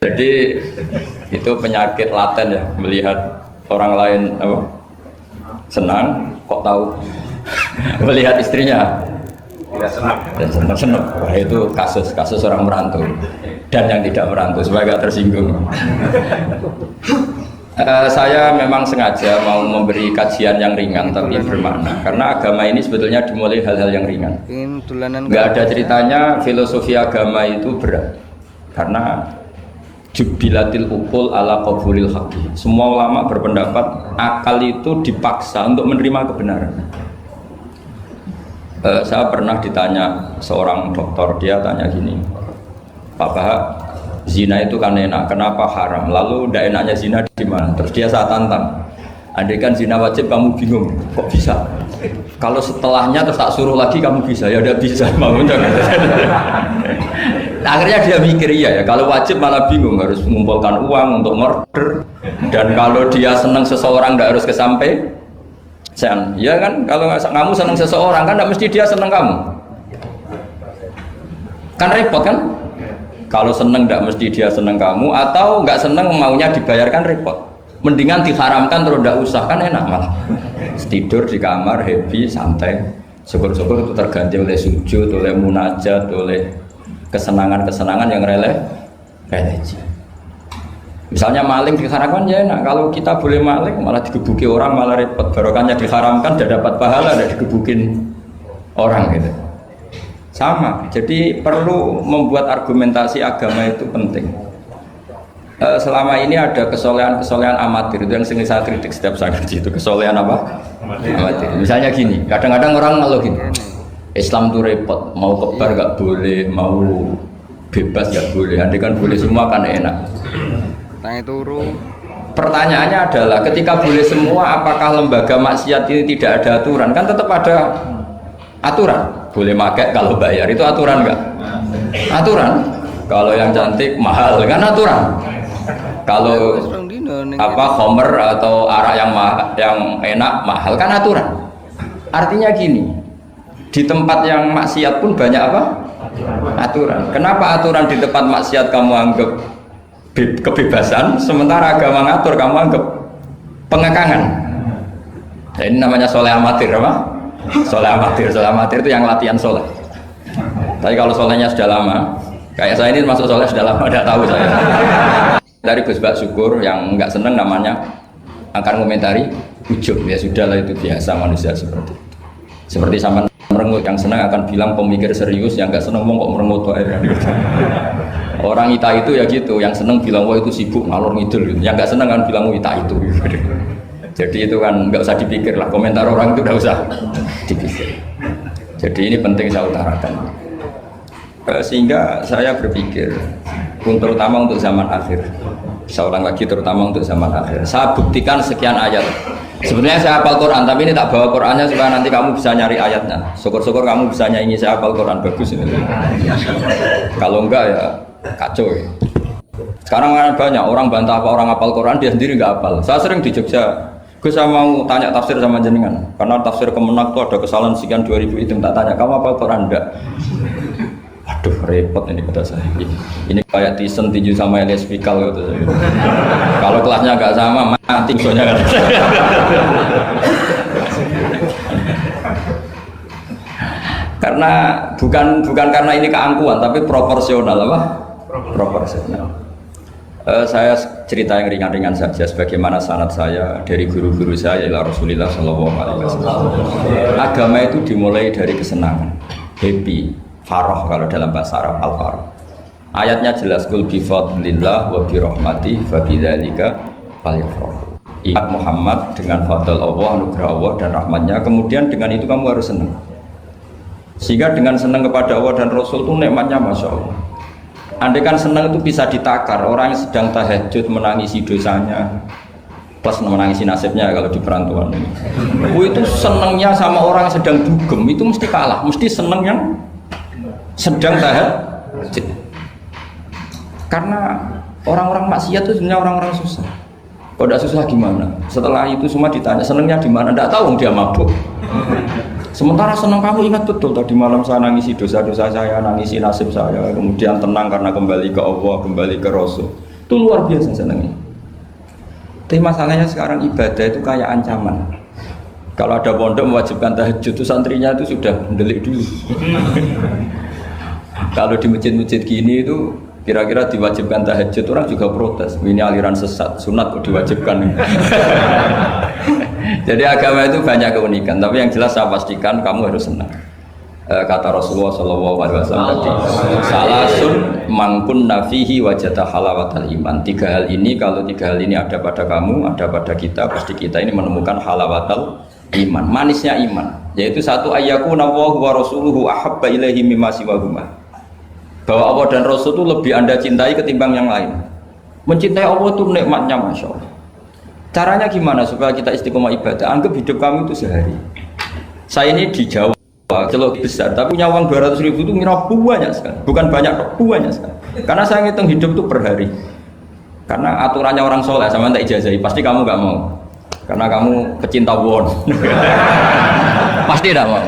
Jadi itu penyakit laten ya, melihat orang lain apa, senang, kok tahu melihat istrinya tidak senang. dan senang. Wah, itu kasus orang merantau dan yang tidak merantau supaya gak tersinggung. Saya memang sengaja mau memberi kajian yang ringan tapi bermakna, karena agama ini sebetulnya dimulai hal-hal yang ringan. Nggak ada ceritanya filosofi agama itu berat, karena jubilatil ukul ala qabulil haqqi. Semua ulama berpendapat akal itu dipaksa untuk menerima kebenaran. Saya pernah ditanya seorang dokter, dia tanya gini, Pak Bahak, zina itu kan enak, kenapa haram? Lalu tidak enaknya zina di mana? Terus dia saya tantang, andai kan zina wajib kamu bingung, kok bisa? Kalau setelahnya terus tak suruh lagi kamu bisa, ya udah bisa. Akhirnya dia mikir ya, kalau wajib malah bingung, harus mengumpulkan uang untuk murder. Dan kalau dia senang seseorang tidak harus kesampaian, ya kan? Kalau kamu senang seseorang kan tidak mesti dia senang kamu, kan repot kan? Kalau seneng tidak mesti dia seneng kamu, atau nggak seneng maunya dibayarkan repot. Mendingan diharamkan terus tidak usah, kan enak malah. Tidur di kamar happy santai, syukur-syukur itu terganti oleh sujud, oleh munajat, oleh kesenangan-kesenangan yang religi. Misalnya maling diharamkan ya enak, kalau kita boleh maling malah digebuki orang malah repot. Barokahnya diharamkan tidak dapat pahala, tidak digebukin orang gitu. Sama, jadi perlu membuat argumentasi agama itu penting. Selama ini ada kesolehan-kesolehan amatir, itu yang sering saya kritik setiap saya ngaji, itu kesolehan apa? Amatir. Misalnya gini, kadang-kadang orang ngeluh gini, Islam itu repot, mau kebar gak boleh, mau bebas gak boleh, andai kan boleh semua kan enak. Pertanyaannya adalah, ketika boleh semua, apakah lembaga maksiat ini tidak ada aturan? Kan tetap ada aturan. Boleh pakai kalau bayar, itu aturan enggak? Aturan. Kalau yang cantik mahal kan aturan. Kalau apa homer atau arak yang enak mahal kan aturan. Artinya gini, di tempat yang maksiat pun banyak apa? Aturan. Kenapa aturan di tempat maksiat kamu anggap kebebasan, sementara agama ngatur kamu anggap pengekangan? Nah, ini namanya soleh amatir apa? Soleh amatir itu yang latihan soleh. Tapi kalau solehnya sudah lama, kayak saya ini masuk soleh sudah lama, tidak tahu saya. Dari Gus Bak Syukur yang nggak seneng namanya akan komentari ujub, ya sudahlah itu biasa manusia seperti itu. Seperti sama merengut, yang senang akan bilang pemikir serius, yang nggak seneng kok merengut aja. Orang ita itu ya gitu, yang seneng bilang wah itu sibuk ngalor ngidul, yang nggak seneng kan bilang wah ita itu. Jadi itu kan nggak usah dipikir lah, komentar orang itu nggak usah dipikir. Jadi ini penting saya utarakan. Sehingga saya berpikir, terutama untuk zaman akhir, saya ulang lagi terutama untuk zaman akhir. Saya buktikan sekian ayat. Sebenarnya saya hafal Quran, tapi ini tak bawa Qurannya supaya nanti kamu bisa nyari ayatnya. Syukur-syukur kamu bisa nyanyi saya hafal Quran, bagus ini. Kalau enggak ya kacau ya. Sekarang banyak orang bantah apa orang hafal Quran, dia sendiri nggak hafal. Saya sering di Jogja. Saya mau tanya tafsir sama jenengan, karena tafsir Kemenak itu ada kesalahan sekian 2000 itu, tak tanya, kamu apa Quran enggak? Aduh repot ini kata saya. Ini kayak Tyson tinju sama Elias Pikal gitu. Kalau kelasnya enggak sama, mati soalnya kan. Karena bukan karena ini keangkuhan, tapi proporsional apa? Proporsional. Saya cerita yang ringan-ringan saja, sebagaimana sanad saya dari guru-guru saya ila Rasulullah Shallallahu Alaihi Wasallam. Agama itu dimulai dari kesenangan, happy, farah kalau dalam bahasa Arab al-farah. Ayatnya jelas, kul bi fadlillah wa bi rahmati fa bidzalika falyafrahu. Ingat Muhammad dengan fadl Allah, anugerah Allah dan rahmatnya, kemudian dengan itu kamu harus senang. Sehingga dengan senang kepada Allah dan Rasul itu nikmatnya masya Allah. Andai kan senang itu bisa ditakar, orang yang sedang tahajud menangisi dosanya plus menangisi nasibnya kalau di perantauan ini. Itu senangnya sama orang yang sedang dugem itu mesti kalah, mesti senang yang sedang tahajud. Karena orang-orang maksiat itu sebenarnya orang-orang susah. Kalau tidak susah gimana? Setelah itu semua ditanya senangnya di mana? Tidak tahu dia mabuk. Sementara senang kamu ingat betul tadi malam saya nangisi dosa-dosa saya, nangisi nasib saya, kemudian tenang karena kembali ke Allah, kembali ke Rasul. Itu luar biasa senangnya. Tapi masalahnya sekarang ibadah itu kayak ancaman. Kalau ada pondok mewajibkan tahajud itu santrinya itu sudah mendelik dulu. Kalau di masjid-masjid gini itu kira-kira diwajibkan tahajud orang juga protes. Ini aliran sesat, sunat kok diwajibkan. Jadi agama itu banyak keunikan. Tapi yang jelas saya pastikan kamu harus senang. Kata Rasulullah SAW tadi, salasun mangkun nafihi wajata halawatal iman. 3 hal ini, kalau 3 hal ini ada pada kamu, ada pada kita, pasti kita ini menemukan halawatal iman, manisnya iman. Yaitu satu, ayyakuna Allahu wa rasuluhu ahabba ilaihi mimma siwahuma. Bahwa Allah dan Rasul itu lebih Anda cintai ketimbang yang lain. Mencintai Allah itu nikmatnya Masya Allah. Caranya gimana supaya kita istiqomah ibadah? Anggap hidup kamu itu sehari. Saya ini di Jawa celok besar, tapi punya uang 200.000 itu ngira banyak sekali. Bukan banyak, banyak sekali. Karena saya ngitung hidup itu per hari. Karena aturannya orang soleh, sama tak ijazahi, pasti kamu nggak mau. Karena kamu pecinta won. Pasti tidak mau.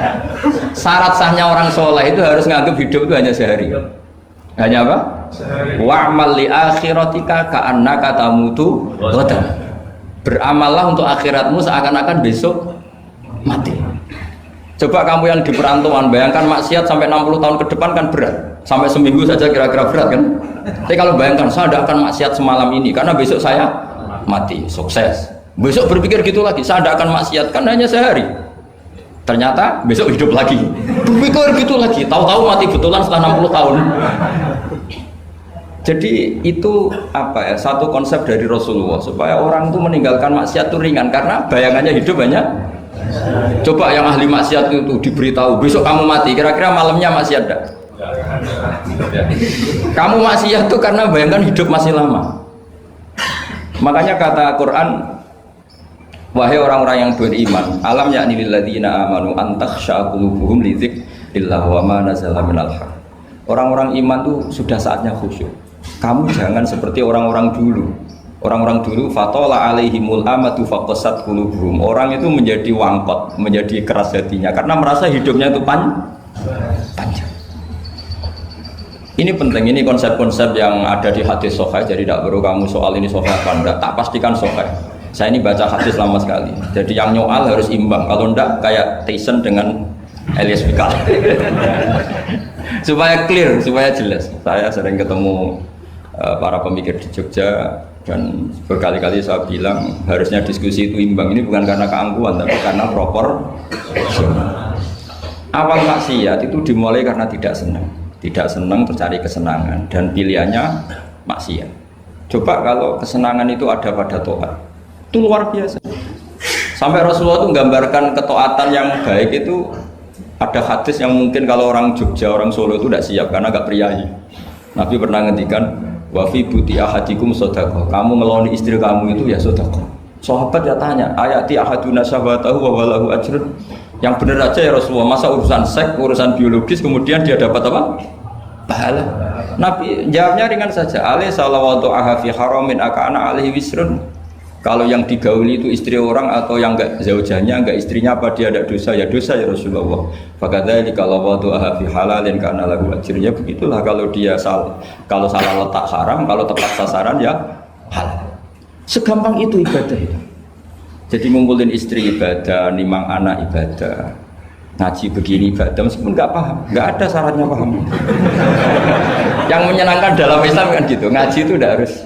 Syarat sahnya orang soleh itu harus nganggap hidup itu hanya sehari. Hanya apa? Wa'mal li akhiratika ka'annaka tamutu ghadan. Beramallah untuk akhiratmu seakan-akan besok mati. Coba kamu yang di perantauan, bayangkan maksiat sampai 60 tahun ke depan kan berat. Sampai seminggu saja kira-kira berat kan. Tapi kalau bayangkan saya tidak akan maksiat semalam ini karena besok saya mati, sukses. Besok berpikir gitu lagi, saya tidak akan maksiat kan hanya sehari. Ternyata besok hidup lagi. Berpikir gitu lagi, tahu-tahu mati betulan setelah 60 tahun. Jadi itu apa ya, satu konsep dari Rasulullah supaya orang itu meninggalkan maksiat itu ringan karena bayangannya hidup banyak. Coba yang ahli maksiat itu diberitahu besok kamu mati, kira-kira malamnya maksiat enggak? Kamu maksiat itu karena bayangkan hidup masih lama. Makanya kata Quran, wahai orang-orang yang beriman, alam yakni lil ladzina amanu an takhsha qulubuhum li dzikrillah wa ma nazala minal haq. Orang-orang iman itu sudah saatnya khusyuk. Kamu jangan seperti orang-orang dulu. Orang-orang dulu fatola alaihimul amatu faqasat qulubuhum. Orang itu menjadi wangkot, menjadi keras hatinya karena merasa hidupnya itu panjang. Ini penting, ini konsep-konsep yang ada di hadis sahih. Jadi tidak perlu kamu soal ini sahih apa enggak, tak pastikan sahih. Saya ini baca hadis lama sekali. Jadi yang nyoal harus imbang. Kalau enggak kayak Tyson dengan Elias Pikal. Supaya clear, supaya jelas. Saya sering ketemu para pemikir di Jogja dan berkali-kali saya bilang harusnya diskusi itu imbang. Ini bukan karena keangkuhan tapi karena proper. Awal maksiat itu dimulai karena tidak senang tercari kesenangan dan pilihannya maksiat. Coba kalau kesenangan itu ada pada taat, itu luar biasa. Sampai Rasulullah itu menggambarkan ketaatan yang baik itu. Ada hadis yang mungkin kalau orang Jogja, orang Solo itu tidak siap karena agak priayi. Nabi pernah ngendikan, wa fi buti ahadikum sedekah. Kamu ngeloni istri kamu itu ya sedekah. Sahabat ya tanya, ayati ahaduna syahwatahu wa walahu ajrun. Yang benar aja ya Rasulullah, masa urusan seks, urusan biologis kemudian dia dapat apa? Pahala. Nabi jawabnya ringan saja. Ali salawatu aha fi haramin akana alaihi wisrun. Kalau yang digauli itu istri orang atau yang enggak zaujahnya, enggak istrinya, apa dia ada dosa? Ya dosa ya Rasulullah. Fakadzalika kalau waktu fi halalin kana lahu ajrnya, begitulah kalau dia kalau salah letak haram, kalau tepat sasaran ya halal. Segampang itu ibadah itu. Jadi ngumpulin istri ibadah, nimang anak ibadah, ngaji begini ibadah meskipun enggak paham, enggak ada syaratnya paham. Yang menyenangkan dalam Islam kan gitu, ngaji itu udah harus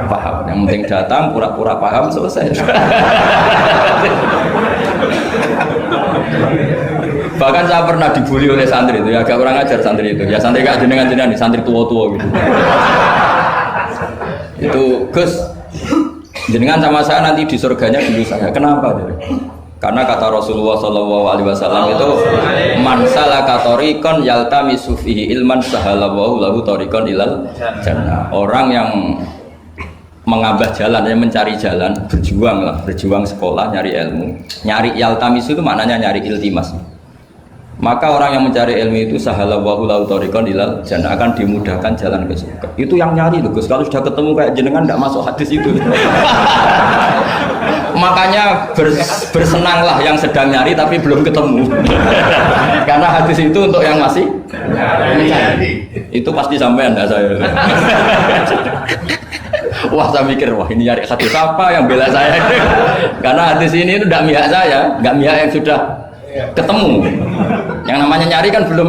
paham. Yang penting datang pura-pura paham selesai. Bahkan saya pernah dibully oleh santri itu, ya agak kurang ajar santri itu. Ya santri gak jenengan-jenengan, santri tua-tua gitu. Itu Gus, jenengan sama saya nanti di surganya dulu saya. Kenapa? Karena kata Rasulullah SAW itu man salaka tariqan yaltamisu fihi ilman sahalallahu lahu tariqan ilal jannah. Orang yang mengambah jalan, yang mencari jalan, berjuang sekolah, nyari ilmu. Nyari yaltamisu itu maknanya nyari iltimas. Maka orang yang mencari ilmu itu sahalallahu lahu tariqan ilal jannah, akan dimudahkan jalan ke surga. Itu yang nyari loh Gus. Kalau sudah ketemu kayak jenengan enggak masuk hadis itu. Makanya bersenanglah yang sedang nyari tapi belum ketemu. Karena hadis itu untuk yang masih mencari. Itu pasti sampai Anda saya. Wah saya mikir, wah ini nyari hadis apa yang bela saya? Karena hadis ini itu tidak mihak saya, nggak mihak yang sudah ketemu. Yang namanya nyari kan belum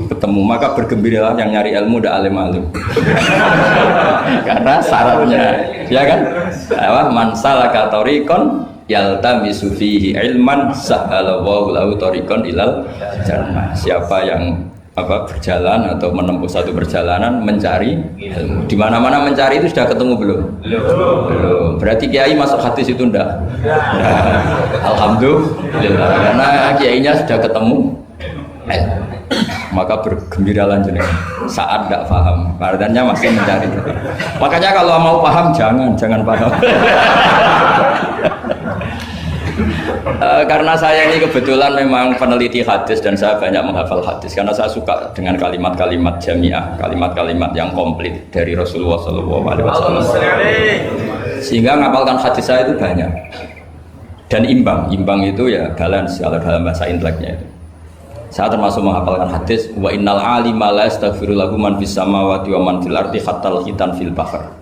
ketemu, maka bergembiralah yang nyari ilmu udah alim-alim. Karena syaratnya, ya kan? Man salaka tariqan yaltamisu fihi ilman sahhalallahu lahu tariqan ilal jannah. Siapa yang berjalan atau menempuh satu perjalanan mencari ilmu. Di mana-mana mencari itu sudah ketemu belum? Belum. Berarti kiai masuk hadis itu enggak? Alhamdulillah. Karena kiainya sudah ketemu ilmu. Maka bergembiralah jenengan saat tidak paham. Artinya masih mencari. Makanya kalau mau paham jangan paham. Karena saya ini kebetulan memang peneliti hadis dan saya banyak menghafal hadis karena saya suka dengan kalimat-kalimat jamiah, kalimat-kalimat yang komplit dari Rasulullah SAW. Sehingga ngapalkan hadis saya itu banyak dan imbang itu ya balance kalau dalam bahasa inteleknya itu. Saya termasuk menghafalkan hadis wa innal alima la yastaghfiru lahu man fis samawati wa man fil ardi hatta al-hitan fil bahr.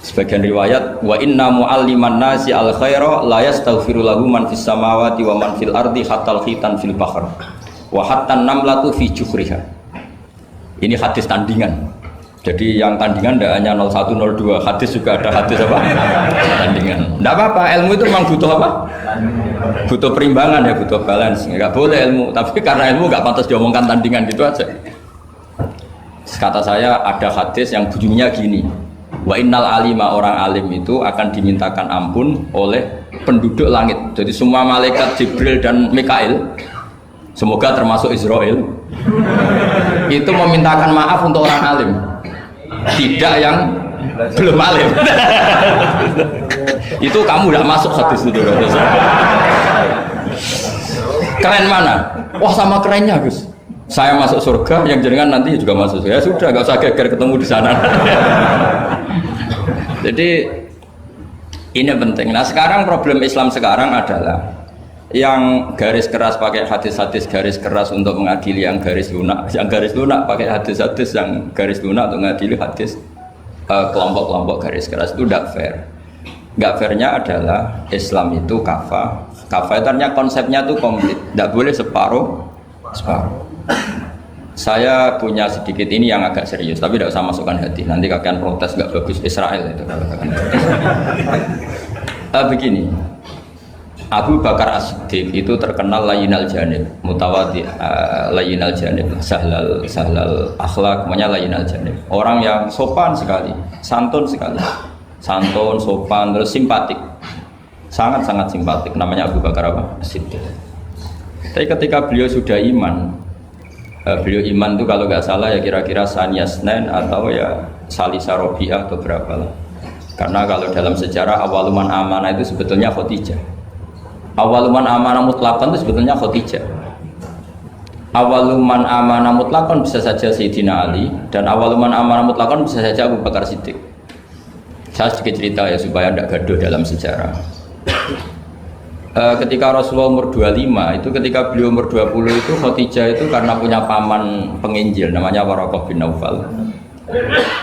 Sebagian riwayat wa inna mu'alliman nasi al khaira la yastaghfiru lahu man fis samawati wa man fil ardi hatta al-hitan fil bahr wa hatta an-namlatu fi juhriha. Ini hadis tandingan. Jadi yang tandingan tidak hanya 01 02, hadis juga ada hadis apa? Tandingan. Tidak apa-apa, ilmu itu memang butuh apa? Butuh perimbangan ya, butuh balance. Enggak boleh ilmu, tapi karena ilmu enggak pantas diomongkan tandingan gitu aja. Kata saya ada hadis yang bunyinya gini. Wa innal alima, orang alim itu akan dimintakan ampun oleh penduduk langit. Jadi semua malaikat Jibril dan Mikail, semoga termasuk Israel, itu memintakan maaf untuk orang alim, tidak yang belum alim. Itu kamu tidak masuk hadis itu. Keren mana? Wah sama kerennya Gus. Saya masuk surga, yang jenengan nanti juga masuk surga. Ya sudah, nggak usah geger ketemu di sana. Jadi ini penting. Nah sekarang problem Islam sekarang adalah yang garis keras pakai hadis-hadis garis keras untuk mengadili yang garis lunak pakai hadis-hadis yang garis lunak untuk mengadili hadis kelompok-kelompok garis keras itu tidak fair. Nggak fairnya adalah Islam itu kafah itu artinya konsepnya itu komplit, tidak boleh separuh. Saya punya sedikit ini yang agak serius, tapi tidak usah masukkan hati. Nanti kalian protes nggak bagus Israel itu. Begini, Abu Bakar As-Siddiq itu terkenal layinal janib, mutawadi, layinal janib, sahlal akhlak, namanya layinal janib. Orang yang sopan sekali, santun sekali, santun, sopan, terus simpatik, sangat simpatik. Namanya Abu Bakar As-Siddiq. Tapi ketika beliau sudah iman. Beliau iman itu kalau nggak salah ya kira-kira Saniyasnen atau ya Salisa Robiah atau berapa lah. Karena kalau dalam sejarah awaluman amanah itu sebetulnya Khadijah. Awaluman amanah mutlakon itu sebetulnya Khadijah. Awaluman amanah mutlakon bisa saja Sayyidina Ali dan awaluman amanah mutlakon bisa saja Abu Bakar Siddiq. Saya sedikit cerita ya supaya tidak gaduh dalam sejarah. Ketika Rasulullah umur 25 itu, ketika beliau umur 20 itu Khadijah itu karena punya paman penginjil namanya Waraqah bin Naufal,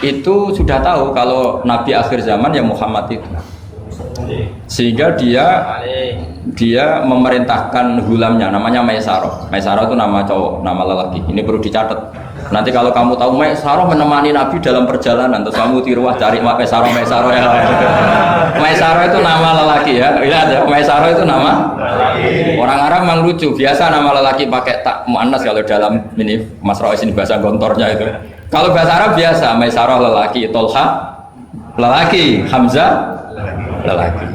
itu sudah tahu kalau Nabi akhir zaman ya Muhammad itu, sehingga dia memerintahkan hulamnya namanya Maisarah. Maisarah itu nama cowok, nama lelaki. Ini perlu dicatat. Nanti kalau kamu tahu Maisarah menemani Nabi dalam perjalanan, terus kamu tiruah cari Maisarah ya. Maisarah itu nama lelaki ya. Lihat ya, Maisarah itu nama. Orang Arab memang lucu. Biasa nama lelaki pakai tak muannas kalau dalam ini Mas Rois ini bahasa gontornya itu. Kalau bahasa Arab biasa Maisarah lelaki, Tolha lelaki, Hamzah lelaki.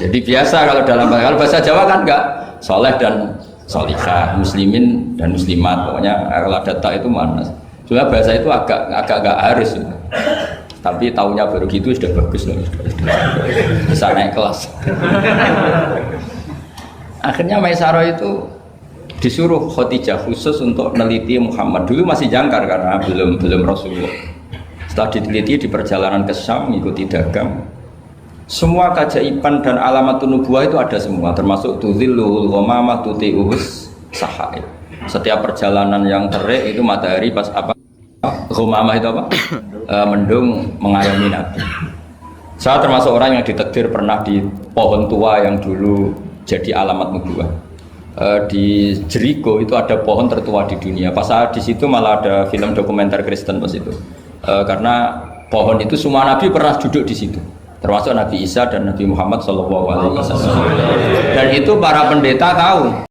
Jadi biasa kalau bahasa Jawa kan enggak, soleh dan solihah, muslimin dan muslimat, pokoknya kalau ada tak itu manas. Cuma bahasa itu agak harus, tapi tahunya baru gitu sudah bagus loh, bisa naik kelas. Akhirnya Maisarah itu disuruh Khadijah khusus untuk meneliti Muhammad. Dulu masih jangkar karena belum Rasulullah. Setelah diteliti di perjalanan ke Syam, mengikuti dagang. Semua keajaiban dan alamat nubuwah itu ada semua, termasuk tuzilluhul ghamamah tuti'uhus sahaib. Setiap perjalanan yang terik itu matahari pas apa? Ghamamah itu apa? mendung mengayomi Nabi. Saya termasuk orang yang ditakdir pernah di pohon tua yang dulu jadi alamat nubuwah. Di Jericho itu ada pohon tertua di dunia. Pas saat di situ malah ada film dokumenter Kristen pas itu. Karena pohon itu semua Nabi pernah duduk di situ, termasuk Nabi Isa dan Nabi Muhammad SAW. Dan itu para pendeta tahu.